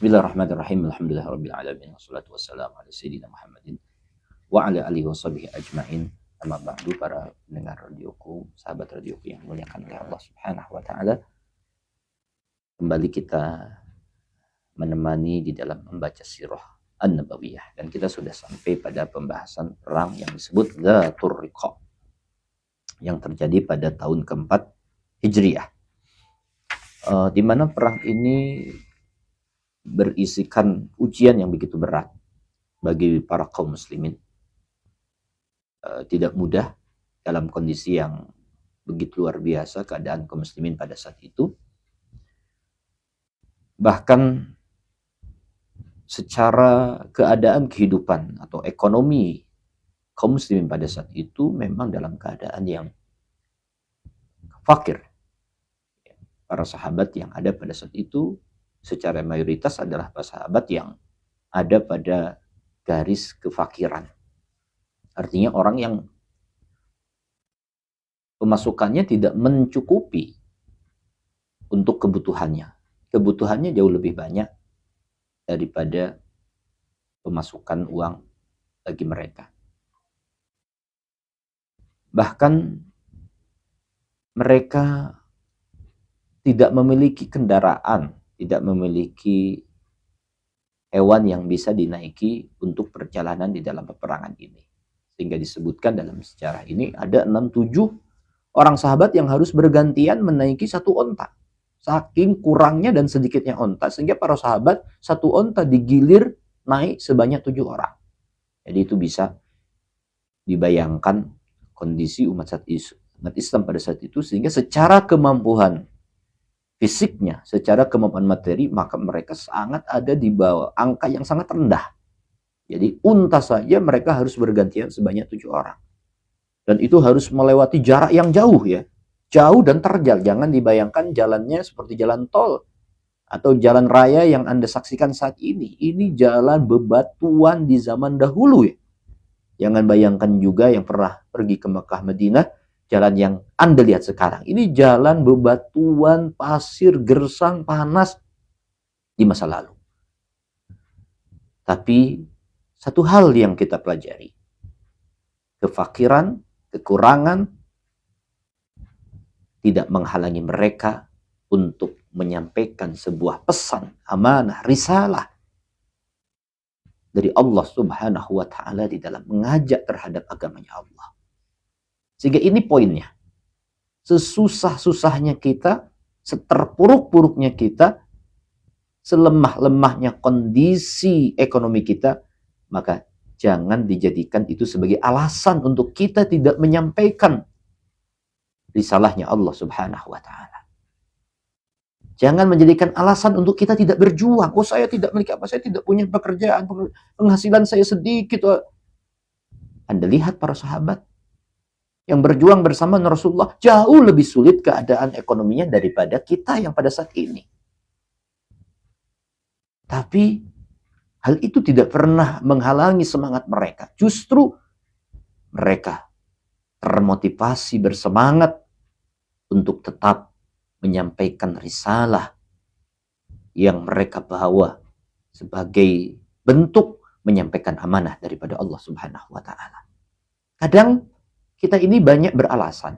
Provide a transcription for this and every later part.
Bismillahirrahmanirrahim. Alhamdulillahirabbil alamin. Wassalatu wassalamu ala sayyidina Muhammadin wa ala alihi washabihi ajmain. Amma ba'du, para pendengar radioku, sahabat radioku yang dimuliakan oleh Allah Subhanahu wa taala. Kembali kita menemani di dalam membaca sirah An-Nabawiyah, dan kita sudah sampai pada pembahasan perang yang disebut Dzatur Riqa yang terjadi pada tahun keempat Hijriah. Di mana perang ini berisikan ujian yang begitu berat bagi para kaum muslimin. Tidak mudah dalam kondisi yang begitu luar biasa keadaan kaum muslimin pada saat itu. Bahkan secara keadaan kehidupan atau ekonomi kaum muslimin pada saat itu memang dalam keadaan yang fakir. Para sahabat yang ada pada saat itu secara mayoritas adalah para sahabat yang ada pada garis kefakiran. Artinya orang yang pemasukannya tidak mencukupi untuk kebutuhannya. Kebutuhannya jauh lebih banyak daripada pemasukan uang bagi mereka. Bahkan mereka tidak memiliki kendaraan, tidak memiliki hewan yang bisa dinaiki untuk perjalanan di dalam peperangan ini. Sehingga disebutkan dalam sejarah ini ada 6-7 orang sahabat yang harus bergantian menaiki satu onta. Saking kurangnya dan sedikitnya onta, sehingga para sahabat satu onta digilir naik sebanyak 7 orang. Jadi itu bisa dibayangkan kondisi umat Islam pada saat itu, sehingga secara kemampuan fisiknya, secara kemampuan materi, maka mereka sangat ada di bawah angka yang sangat rendah. Jadi unta saja mereka harus bergantian sebanyak 7 orang. Dan itu harus melewati jarak yang jauh ya. Jauh dan terjal. Jangan dibayangkan jalannya seperti jalan tol atau jalan raya yang Anda saksikan saat ini. Ini jalan bebatuan di zaman dahulu ya. Jangan bayangkan juga yang pernah pergi ke Mekah Madinah, jalan yang Anda lihat sekarang. Ini jalan bebatuan, pasir, gersang, panas di masa lalu. Tapi satu hal yang kita pelajari, kefakiran, kekurangan tidak menghalangi mereka untuk menyampaikan sebuah pesan, amanah, risalah dari Allah Subhanahu wa taala di dalam mengajak terhadap agamanya Allah. Sehingga ini poinnya. Sesusah-susahnya kita, seterpuruk-puruknya kita, selemah-lemahnya kondisi ekonomi kita, maka jangan dijadikan itu sebagai alasan untuk kita tidak menyampaikan risalahnya Allah Subhanahu wa taala. Jangan menjadikan alasan untuk kita tidak berjuang. Oh, saya tidak memiliki apa, saya tidak punya pekerjaan, penghasilan saya sedikit. Anda lihat para sahabat yang berjuang bersama Rasulullah jauh lebih sulit keadaan ekonominya daripada kita yang pada saat ini. Tapi hal itu tidak pernah menghalangi semangat mereka. Justru mereka termotivasi, bersemangat untuk tetap menyampaikan risalah yang mereka bawa sebagai bentuk menyampaikan amanah daripada Allah Subhanahu wa taala. Kadang kita ini banyak beralasan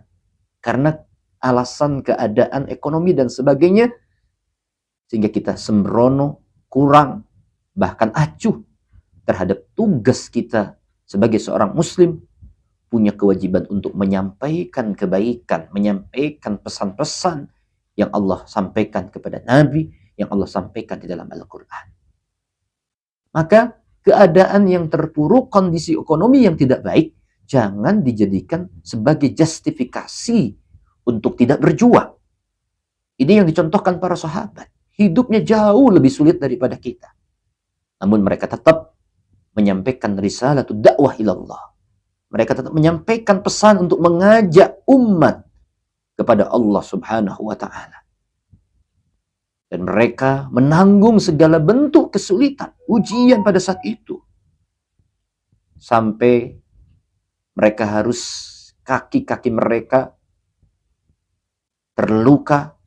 karena alasan keadaan ekonomi dan sebagainya, sehingga kita sembrono, kurang, bahkan acuh terhadap tugas kita sebagai seorang muslim, punya kewajiban untuk menyampaikan kebaikan, menyampaikan pesan-pesan yang Allah sampaikan kepada Nabi, yang Allah sampaikan di dalam Al-Quran. Maka keadaan yang terpuruk, kondisi ekonomi yang tidak baik, jangan dijadikan sebagai justifikasi untuk tidak berjuang. Ini yang dicontohkan para sahabat. Hidupnya jauh lebih sulit daripada kita. Namun mereka tetap menyampaikan risalatu dakwah ilallah. Mereka tetap menyampaikan pesan untuk mengajak umat kepada Allah Subhanahu wa taala. Dan mereka menanggung segala bentuk kesulitan, ujian pada saat itu. Sampai mereka harus, kaki-kaki mereka terluka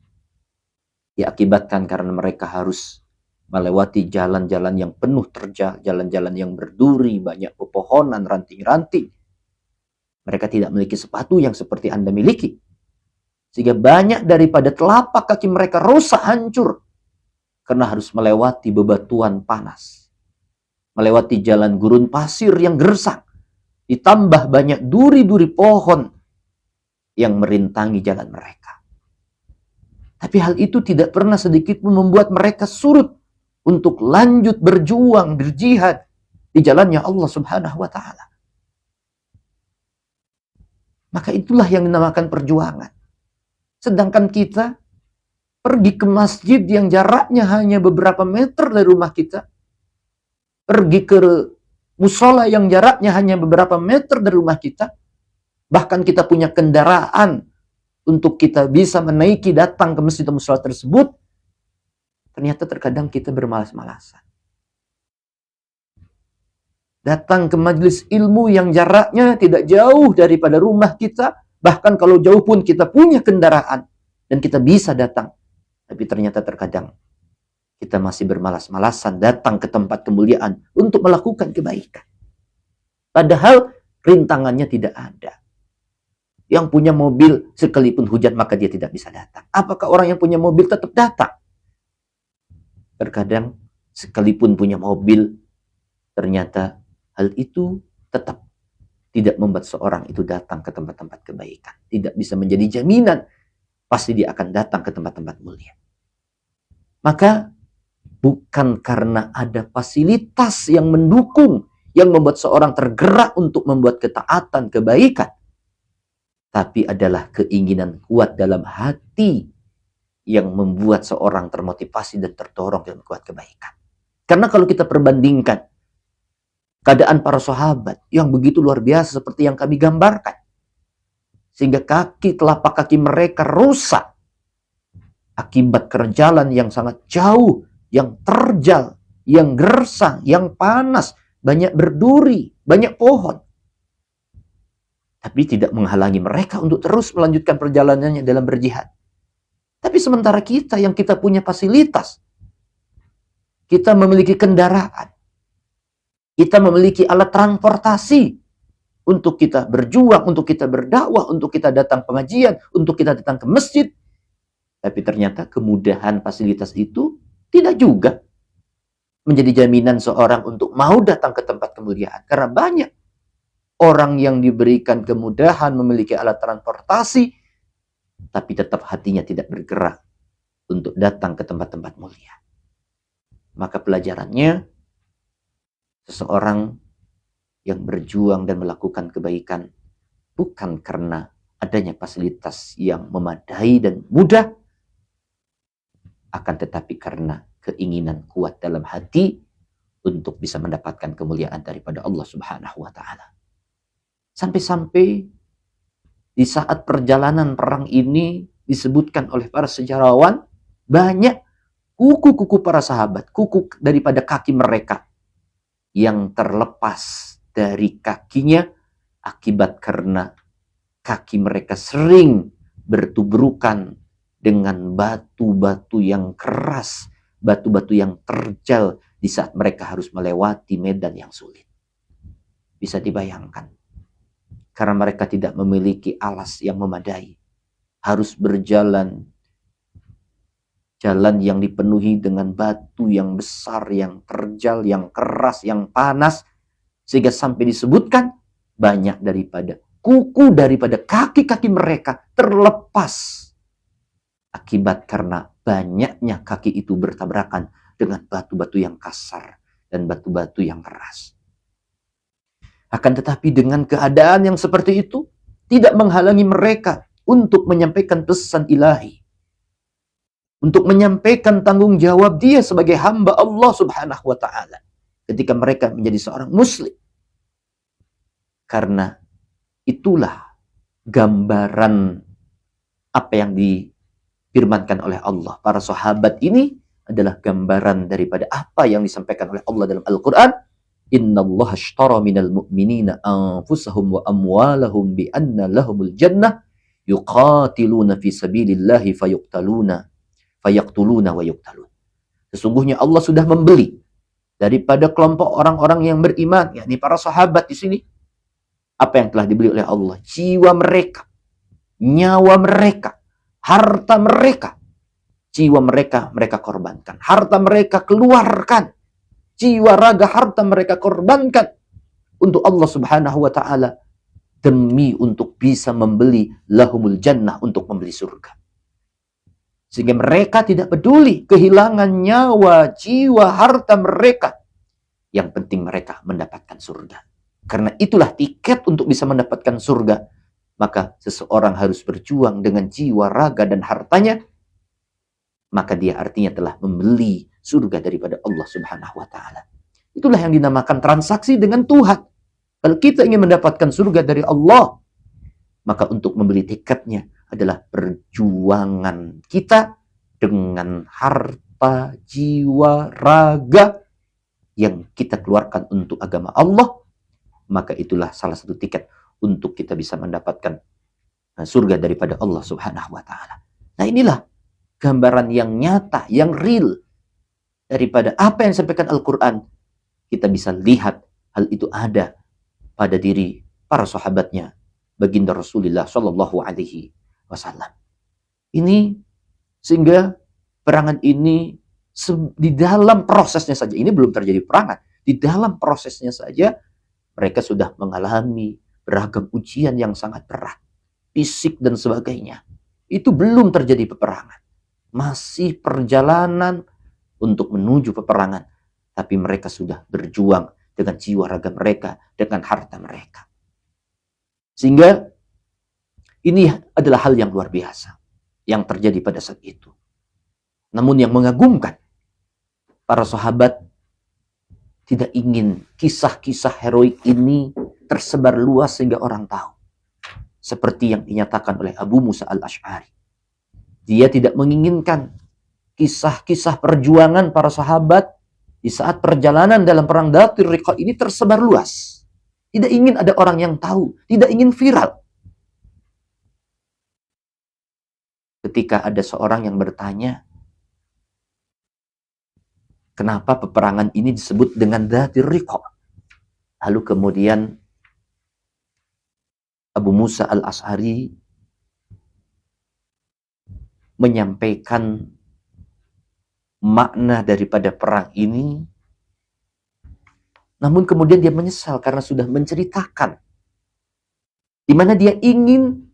diakibatkan karena mereka harus melewati jalan-jalan yang penuh terjal, jalan-jalan yang berduri, banyak pepohonan, ranting-ranting. Mereka tidak memiliki sepatu yang seperti Anda miliki. Sehingga banyak daripada telapak kaki mereka rusak, hancur. Karena harus melewati bebatuan panas. Melewati jalan gurun pasir yang gersang. Ditambah banyak duri-duri pohon yang merintangi jalan mereka. Tapi hal itu tidak pernah sedikit pun membuat mereka surut untuk lanjut berjuang, berjihad di jalannya Allah Subhanahu wa Ta'ala. Maka itulah yang dinamakan perjuangan. Sedangkan kita pergi ke masjid yang jaraknya hanya beberapa meter dari rumah kita, pergi ke musola yang jaraknya hanya beberapa meter dari rumah kita, bahkan kita punya kendaraan untuk kita bisa menaiki datang ke masjid atau musola tersebut, ternyata terkadang kita bermalas-malasan. Datang ke majelis ilmu yang jaraknya tidak jauh daripada rumah kita, bahkan kalau jauh pun kita punya kendaraan dan kita bisa datang. Tapi ternyata terkadang kita masih bermalas-malasan datang ke tempat kemuliaan untuk melakukan kebaikan. Padahal rintangannya tidak ada. Yang punya mobil sekalipun hujan maka dia tidak bisa datang. Apakah orang yang punya mobil tetap datang? Terkadang sekalipun punya mobil, ternyata hal itu tetap tidak membuat seorang itu datang ke tempat-tempat kebaikan. Tidak bisa menjadi jaminan pasti dia akan datang ke tempat-tempat mulia. Maka bukan karena ada fasilitas yang mendukung, yang membuat seorang tergerak untuk membuat ketaatan, kebaikan. Tapi adalah keinginan kuat dalam hati yang membuat seorang termotivasi dan terdorong dalam kuat kebaikan. Karena kalau kita perbandingkan keadaan para sahabat yang begitu luar biasa seperti yang kami gambarkan, sehingga telapak kaki mereka rusak akibat kerjalan yang sangat jauh, yang terjal, yang gersang, yang panas, banyak berduri, banyak pohon. Tapi tidak menghalangi mereka untuk terus melanjutkan perjalanannya dalam berjihad. Tapi sementara kita yang kita punya fasilitas, kita memiliki kendaraan, kita memiliki alat transportasi untuk kita berjuang, untuk kita berdakwah, untuk kita datang pengajian, untuk kita datang ke masjid. Tapi ternyata kemudahan fasilitas itu tidak juga menjadi jaminan seorang untuk mau datang ke tempat kemuliaan. Karena banyak orang yang diberikan kemudahan memiliki alat transportasi, tapi tetap hatinya tidak bergerak untuk datang ke tempat-tempat mulia. Maka pelajarannya, seseorang yang berjuang dan melakukan kebaikan bukan karena adanya fasilitas yang memadai dan mudah, akan tetapi karena keinginan kuat dalam hati untuk bisa mendapatkan kemuliaan daripada Allah Subhanahu wa Ta'ala. Sampai-sampai di saat perjalanan perang ini disebutkan oleh para sejarawan, banyak kuku-kuku para sahabat, kuku daripada kaki mereka yang terlepas dari kakinya akibat karena kaki mereka sering bertubrukan dengan batu-batu yang keras, batu-batu yang terjal di saat mereka harus melewati medan yang sulit. Bisa dibayangkan. Karena mereka tidak memiliki alas yang memadai. Harus berjalan jalan yang dipenuhi dengan batu yang besar, yang terjal, yang keras, yang panas. Sehingga sampai disebutkan banyak daripada kuku daripada kaki-kaki mereka terlepas. Akibat karena banyaknya kaki itu bertabrakan dengan batu-batu yang kasar dan batu-batu yang keras. Akan tetapi dengan keadaan yang seperti itu, tidak menghalangi mereka untuk menyampaikan pesan ilahi. Untuk menyampaikan tanggung jawab dia sebagai hamba Allah Subhanahu wa Ta'ala. Ketika mereka menjadi seorang muslim. Karena itulah gambaran apa yang difirmankan oleh Allah. Para sahabat ini adalah gambaran daripada apa yang disampaikan oleh Allah dalam Al-Quran. Innallaha ashtara minal mu'minina anfusahum wa amwalahum bi anna lahumul jannah yuqatiluna fi sabilillahi fayaqtuluna wa yuqtalun. Sesungguhnya Allah sudah membeli daripada kelompok orang-orang yang beriman, yakni para sahabat di sini. Apa yang telah dibeli oleh Allah? Jiwa mereka, nyawa mereka, harta mereka. Jiwa mereka, mereka korbankan. Harta mereka keluarkan. Jiwa, raga, harta mereka korbankan untuk Allah Subhanahu wa Ta'ala, demi untuk bisa membeli lahumul jannah, untuk membeli surga. Sehingga mereka tidak peduli kehilangan nyawa, jiwa, harta mereka. Yang penting mereka mendapatkan surga. Karena itulah tiket untuk bisa mendapatkan surga. Maka seseorang harus berjuang dengan jiwa, raga, dan hartanya. Maka dia artinya telah membeli surga daripada Allah Subhanahu wa Ta'ala. Itulah yang dinamakan transaksi dengan Tuhan. Kalau kita ingin mendapatkan surga dari Allah, maka untuk membeli tiketnya adalah perjuangan kita dengan harta, jiwa, raga yang kita keluarkan untuk agama Allah. Maka itulah salah satu tiket untuk kita bisa mendapatkan surga daripada Allah Subhanahu wa Ta'ala. Nah, inilah gambaran yang nyata, yang real daripada apa yang disampaikan Al-Quran. Kita bisa lihat hal itu ada pada diri para sahabatnya, baginda Rasulullah Shallallahu Alaihi Wasallam. Ini sehingga perangan ini di dalam prosesnya saja, ini belum terjadi perangan, di dalam prosesnya saja mereka sudah mengalami beragam ujian yang sangat berat, fisik dan sebagainya. Itu belum terjadi peperangan. Masih perjalanan untuk menuju peperangan. Tapi mereka sudah berjuang dengan jiwa raga mereka, dengan harta mereka. Sehingga ini adalah hal yang luar biasa yang terjadi pada saat itu. Namun yang mengagumkan, para sahabat tidak ingin kisah-kisah heroik ini tersebar luas sehingga orang tahu. Seperti yang dinyatakan oleh Abu Musa al-Ash'ari. Dia tidak menginginkan kisah-kisah perjuangan para sahabat di saat perjalanan dalam perang Dhatir Riqa ini tersebar luas. Tidak ingin ada orang yang tahu, tidak ingin viral. Ketika ada seorang yang bertanya, kenapa peperangan ini disebut dengan Dhatir Riqa? Lalu kemudian Abu Musa al-Ash'ari menyampaikan makna daripada perang ini, namun kemudian dia menyesal karena sudah menceritakan di mana dia ingin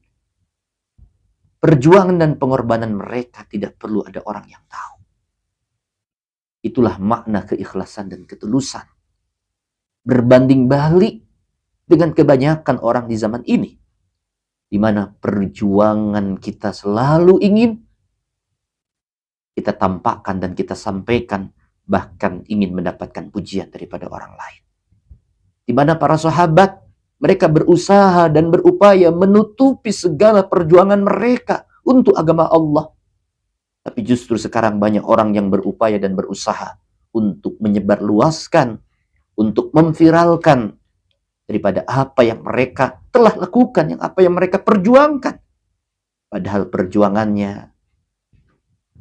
perjuangan dan pengorbanan mereka tidak perlu ada orang yang tahu. Itulah makna keikhlasan dan ketulusan. Berbanding balik dengan kebanyakan orang di zaman ini, di mana perjuangan kita selalu ingin kita tampakkan dan kita sampaikan, bahkan ingin mendapatkan pujian daripada orang lain. Di mana para sahabat, mereka berusaha dan berupaya menutupi segala perjuangan mereka untuk agama Allah. Tapi justru sekarang banyak orang yang berupaya dan berusaha untuk menyebarluaskan, untuk memviralkan daripada apa yang mereka telah lakukan, yang apa yang mereka perjuangkan. Padahal perjuangannya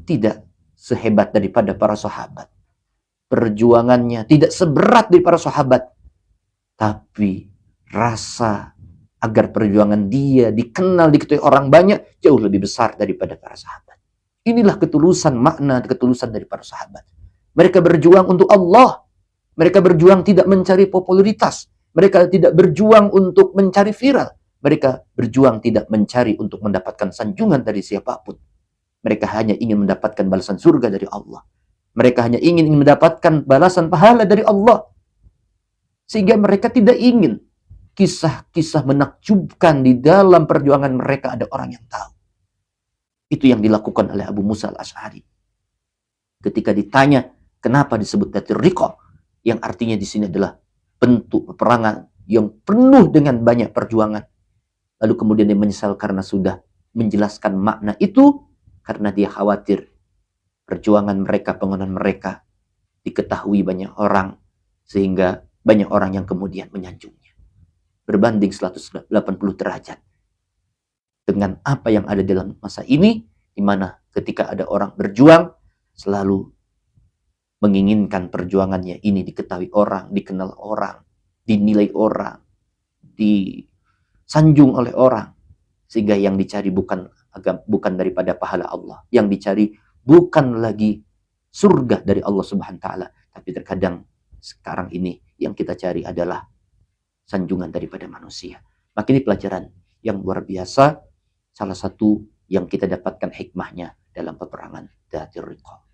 tidak sehebat daripada para sahabat. Perjuangannya tidak seberat dari para sahabat. Tapi rasa agar perjuangan dia dikenal, diketahui orang banyak, jauh lebih besar daripada para sahabat. Inilah ketulusan, makna ketulusan dari para sahabat. Mereka berjuang untuk Allah. Mereka berjuang tidak mencari popularitas. Mereka tidak berjuang untuk mencari viral. Mereka berjuang tidak mencari untuk mendapatkan sanjungan dari siapapun. Mereka hanya ingin mendapatkan balasan surga dari Allah. Mereka hanya ingin mendapatkan balasan pahala dari Allah. Sehingga mereka tidak ingin kisah-kisah menakjubkan di dalam perjuangan mereka ada orang yang tahu. Itu yang dilakukan oleh Abu Musa al-Ash'ari. Ketika ditanya, kenapa disebut Dhatir Riqa? Yang artinya di sini adalah bentuk peperangan yang penuh dengan banyak perjuangan. Lalu kemudian dia menyesal karena sudah menjelaskan makna itu, karena dia khawatir perjuangan mereka, pengorbanan mereka diketahui banyak orang, sehingga banyak orang yang kemudian menyanjungnya. Berbanding 180 derajat dengan apa yang ada dalam masa ini, di mana ketika ada orang berjuang, selalu menginginkan perjuangannya ini diketahui orang, dikenal orang, dinilai orang, disanjung oleh orang, sehingga yang dicari bukan daripada pahala Allah, yang dicari bukan lagi surga dari Allah Subhanahu wa taala, tapi terkadang sekarang ini yang kita cari adalah sanjungan daripada manusia. Maka ini pelajaran yang luar biasa, salah satu yang kita dapatkan hikmahnya dalam peperangan Dzatir Riqa.